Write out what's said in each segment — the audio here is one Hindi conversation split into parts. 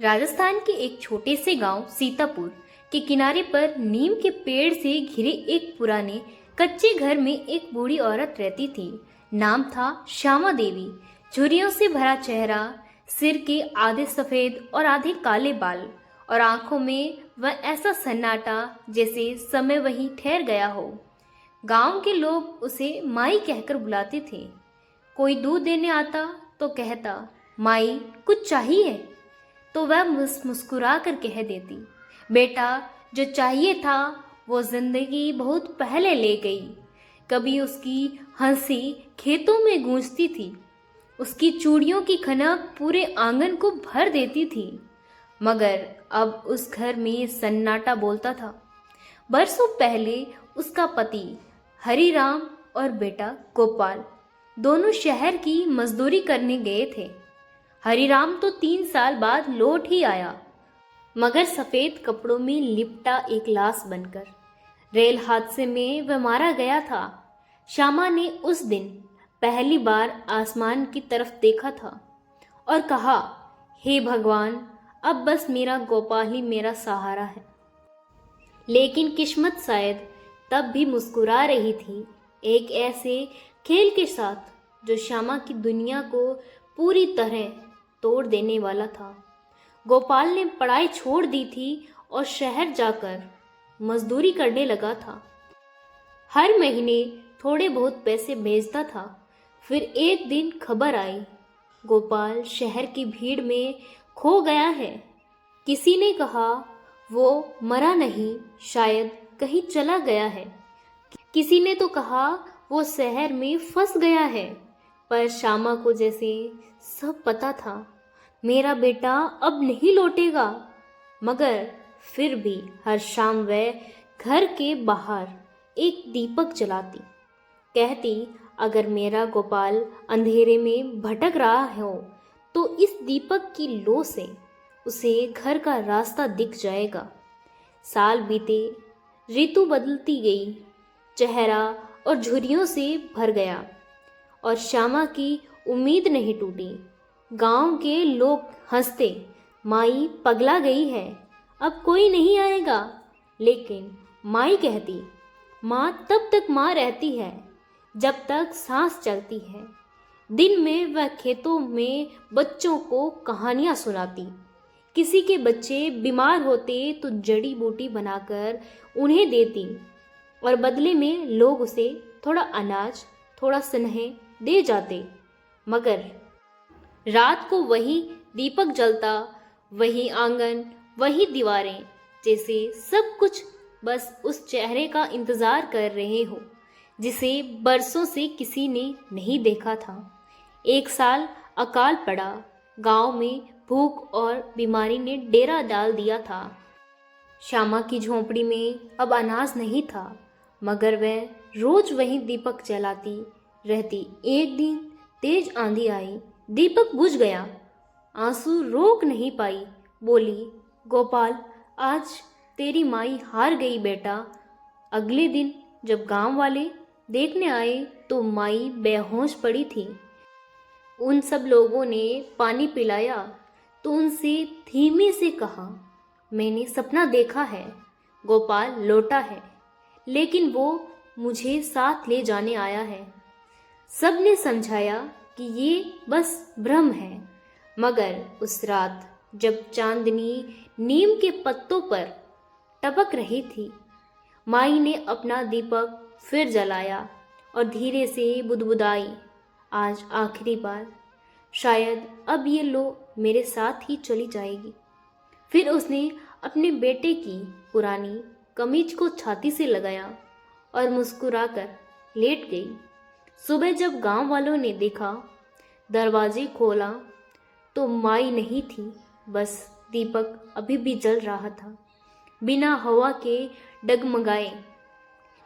राजस्थान के एक छोटे से गांव सीतापुर के किनारे पर नीम के पेड़ से घिरे एक पुराने कच्चे घर में एक बूढ़ी औरत रहती थी। नाम था श्यामा देवी। झुर्रियों से भरा चेहरा, सिर के आधे सफेद और आधे काले बाल और आंखों में वह ऐसा सन्नाटा जैसे समय वहीं ठहर गया हो। गांव के लोग उसे माई कहकर बुलाते थे। कोई दूध देने आता तो कहता, माई कुछ चाहिए? तो वह मुस्कुरा कर कह देती, बेटा जो चाहिए था वो जिंदगी बहुत पहले ले गई। कभी उसकी हंसी खेतों में गूंजती थी, उसकी चूड़ियों की खनक पूरे आंगन को भर देती थी, मगर अब उस घर में सन्नाटा बोलता था। बरसों पहले उसका पति हरिराम और बेटा गोपाल दोनों शहर की मजदूरी करने गए थे। हरिराम तो 3 साल बाद लौट ही आया, मगर सफेद कपड़ों में लिपटा एक लाश बनकर। रेल हादसे में वह मारा गया था। श्यामा ने उस दिन पहली बार आसमान की तरफ देखा था और कहा, हे भगवान, अब बस मेरा गोपाल ही मेरा सहारा है। लेकिन किस्मत शायद तब भी मुस्कुरा रही थी, एक ऐसे खेल के साथ जो श्यामा की दुनिया को पूरी तरह तोड़ देने वाला था। गोपाल ने पढ़ाई छोड़ दी थी और शहर जाकर मजदूरी करने लगा था। हर महीने थोड़े बहुत पैसे भेजता था। फिर एक दिन खबर आई, गोपाल शहर की भीड़ में खो गया है। किसी ने कहा वो मरा नहीं, शायद कहीं चला गया है। किसी ने तो कहा वो शहर में फंस गया है। पर श्यामा को जैसे सब पता था, मेरा बेटा अब नहीं लौटेगा। मगर फिर भी हर शाम वह घर के बाहर एक दीपक जलाती, कहती, अगर मेरा गोपाल अंधेरे में भटक रहा हो तो इस दीपक की लो से उसे घर का रास्ता दिख जाएगा। साल बीते, ऋतु बदलती गई, चेहरा और झुर्रियों से भर गया और श्यामा की उम्मीद नहीं टूटी। गांव के लोग हंसते, माई पगला गई है, अब कोई नहीं आएगा। लेकिन माई कहती, माँ तब तक माँ रहती है जब तक सांस चलती है। दिन में वह खेतों में बच्चों को कहानियाँ सुनाती। किसी के बच्चे बीमार होते तो जड़ी बूटी बनाकर उन्हें देती और बदले में लोग उसे थोड़ा अनाज, थोड़ा स्नेह दे जाते। मगर रात को वही दीपक जलता, वही आंगन, वही दीवारें, जैसे सब कुछ बस उस चेहरे का इंतजार कर रहे हो जिसे बरसों से किसी ने नहीं देखा था। एक साल अकाल पड़ा, गांव में भूख और बीमारी ने डेरा डाल दिया था। श्यामा की झोंपड़ी में अब अनाज नहीं था, मगर वह रोज वही दीपक जलाती रहती। एक दिन तेज आंधी आई, दीपक बुझ गया। आंसू रोक नहीं पाई, बोली, गोपाल आज तेरी माई हार गई बेटा। अगले दिन जब गांव वाले देखने आए तो माई बेहोश पड़ी थी। उन सब लोगों ने पानी पिलाया तो उनसे धीमे से कहा, मैंने सपना देखा है, गोपाल लौटा है, लेकिन वो मुझे साथ ले जाने आया है। सब ने समझाया कि ये बस भ्रम है, मगर उस रात जब चांदनी नीम के पत्तों पर टपक रही थी, माई ने अपना दीपक फिर जलाया और धीरे से बुदबुदाई, आज आखिरी बार, शायद अब ये लो मेरे साथ ही चली जाएगी। फिर उसने अपने बेटे की पुरानी कमीज को छाती से लगाया और मुस्कुराकर लेट गई। सुबह जब गांव वालों ने देखा, दरवाजे खोला तो माई नहीं थी, बस दीपक अभी भी जल रहा था, बिना हवा के डगमगाए,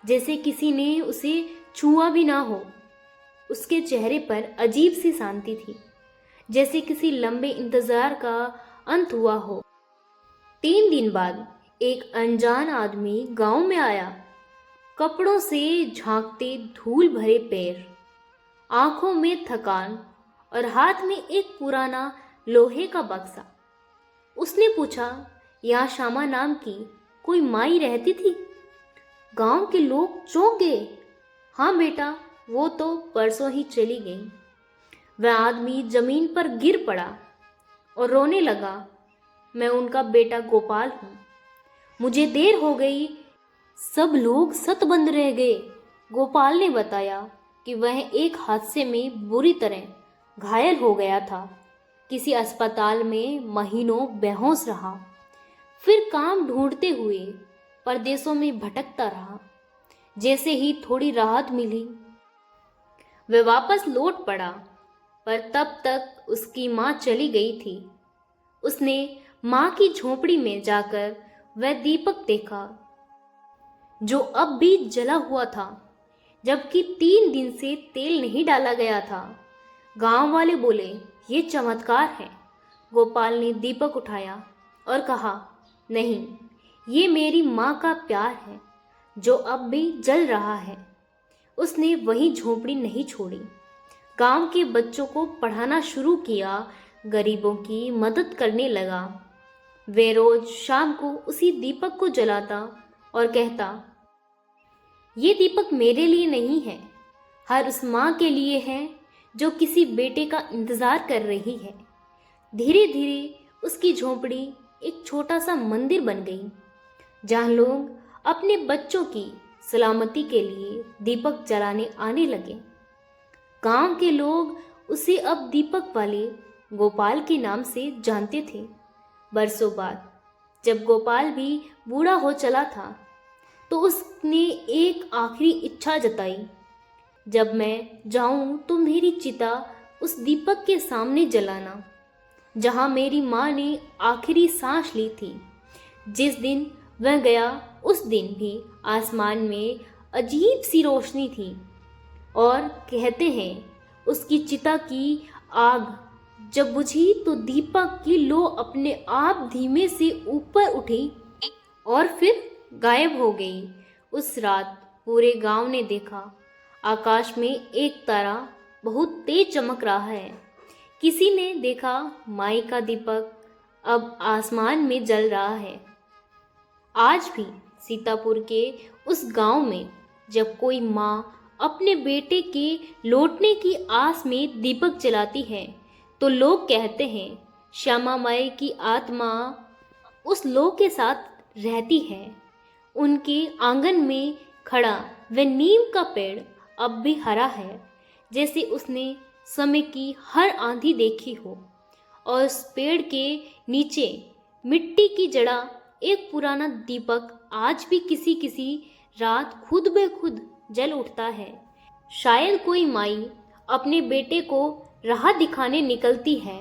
जैसे किसी ने उसे छुआ भी ना हो। उसके चेहरे पर अजीब सी शांति थी, जैसे किसी लंबे इंतजार का अंत हुआ हो। 3 दिन बाद एक अनजान आदमी गांव में आया, कपड़ों से झांकते धूल भरे पैर, आंखों में थकान और हाथ में एक पुराना लोहे का बक्सा। उसने पूछा, यहाँ श्यामा नाम की कोई माई रहती थी? गांव के लोग चौंक गए। हाँ बेटा, वो तो परसों ही चली गई। वह आदमी जमीन पर गिर पड़ा और रोने लगा। मैं उनका बेटा गोपाल हूँ। मुझे देर हो गई। सब लोग सतबंद रह गए। गोपाल ने बताया कि वह एक हादसे में बुरी तरह घायल हो गया था। किसी अस्पताल में महीनों बेहोश रहा। फिर काम ढूंढते हुए परदेशों में भटकता रहा। जैसे ही थोड़ी राहत मिली, वह वापस लौट पड़ा, पर तब तक उसकी माँ चली गई थी। उसने माँ की झोपड़ी में जाकर वह दीपक देखा, जो अब भी जला हुआ था, जबकि 3 दिन से तेल नहीं डाला गया था। गांव वाले बोले, ये चमत्कार है। गोपाल ने दीपक उठाया और कहा, नहीं, ये मेरी माँ का प्यार है जो अब भी जल रहा है। उसने वही झोपड़ी नहीं छोड़ी। गांव के बच्चों को पढ़ाना शुरू किया, गरीबों की मदद करने लगा। वे रोज शाम को उसी दीपक को जलाता और कहता, ये दीपक मेरे लिए नहीं है, हर उस माँ के लिए है जो किसी बेटे का इंतजार कर रही है। धीरे धीरे उसकी झोपड़ी एक छोटा सा मंदिर बन गई, जहाँ लोग अपने बच्चों की सलामती के लिए दीपक जलाने आने लगे। गांव के लोग उसे अब दीपक वाले गोपाल के नाम से जानते थे। बरसों बाद जब गोपाल भी बूढ़ा हो चला था, तो उसने एक आखिरी इच्छा जताई, जब मैं जाऊं तो मेरी चिता उस दीपक के सामने जलाना जहां मेरी माँ ने आखिरी सांस ली थी। जिस दिन वह गया, उस दिन भी आसमान में अजीब सी रोशनी थी, और कहते हैं उसकी चिता की आग जब बुझी तो दीपक की लो अपने आप धीमे से ऊपर उठी और फिर गायब हो गई। उस रात पूरे गांव ने देखा, आकाश में एक तारा बहुत तेज चमक रहा है। किसी ने देखा माई का दीपक अब आसमान में जल रहा है। आज भी सीतापुर के उस गांव में जब कोई माँ अपने बेटे के लौटने की आस में दीपक जलाती है, तो लोग कहते हैं श्यामा माई की आत्मा उस लोग के साथ रहती है। उनके आंगन में खड़ा वह नीम का पेड़ अब भी हरा है, जैसे उसने समय की हर आंधी देखी हो। और उस पेड़ के नीचे मिट्टी की जड़ा एक पुराना दीपक आज भी किसी किसी रात खुद ब खुद जल उठता है। शायद कोई माई अपने बेटे को राह दिखाने निकलती है